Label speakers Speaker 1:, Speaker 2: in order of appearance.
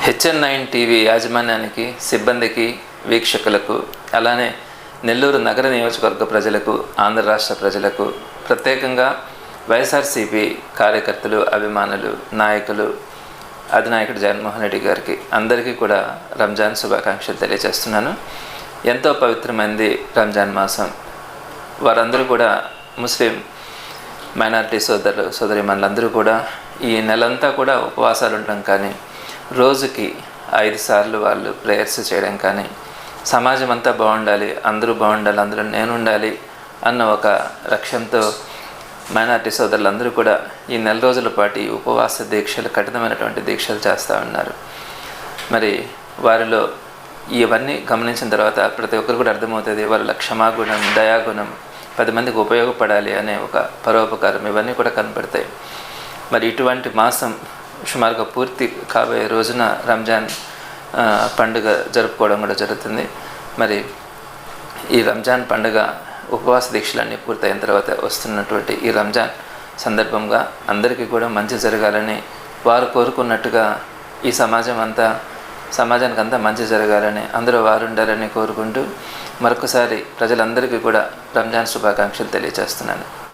Speaker 1: HN9 TV యాజమాన్యానికి, సిబ్బందికి, వీక్షకులకు, అలానే నెల్లూరు నగర నియోజకవర్గ ప్రజలకు, ఆంధ్ర రాష్ట్ర ప్రజలకు, ప్రత్యేకంగా వైఎస్ఆర్సీపీ కార్యకర్తలు, అభిమానులు, నాయకులు, అధినాయకుడు జగన్మోహన్ రెడ్డి గారికి అందరికీ కూడా రంజాన్ శుభాకాంక్షలు తెలియజేస్తున్నాను. ఎంతో పవిత్రమైనది రంజాన్ మాసం. వారందరూ కూడా ముస్లిం మైనారిటీ సోదరిమణులందరూ కూడా ఈ నెలంతా కూడా ఉపవాసాలు ఉండడం కానీ, రోజుకి 5 సార్లు వాళ్ళు ప్రేయర్స్ చేయడం కానీ, సమాజం అంతా బాగుండాలి, అందరూ బాగుండాలి, అందులో నేను ఉండాలి అన్న ఒక లక్ష్యంతో మైనారిటీ సోదరులందరూ కూడా ఈ నెల రోజుల పాటు ఉపవాస దీక్షలు, కఠినమైనటువంటి దీక్షలు చేస్తూ ఉన్నారు. మరి వారిలో ఇవన్నీ గమనించిన తర్వాత ప్రతి ఒక్కరు కూడా అర్థమవుతుంది వాళ్ళ క్షమాగుణం, దయాగుణం, 10 మందికి ఉపయోగపడాలి అనే ఒక పరోపకారం, ఇవన్నీ కూడా కనపడతాయి. మరి ఇటువంటి మాసం సుమారుగా పూర్తి కాబోయే రోజున రంజాన్ పండుగ జరుపుకోవడం కూడా జరుగుతుంది. మరి ఈ రంజాన్ పండుగ ఉపవాస దీక్షలన్నీ పూర్తయిన తర్వాత వస్తున్నటువంటి ఈ రంజాన్ సందర్భంగా అందరికీ కూడా మంచి జరగాలని, వారు కోరుకున్నట్టుగా ఈ సమాజానికి అంతా మంచి జరగాలని, అందరూ వారు ఉండాలని కోరుకుంటూ మరొకసారి ప్రజలందరికీ కూడా రంజాన్ శుభాకాంక్షలు తెలియజేస్తున్నాను.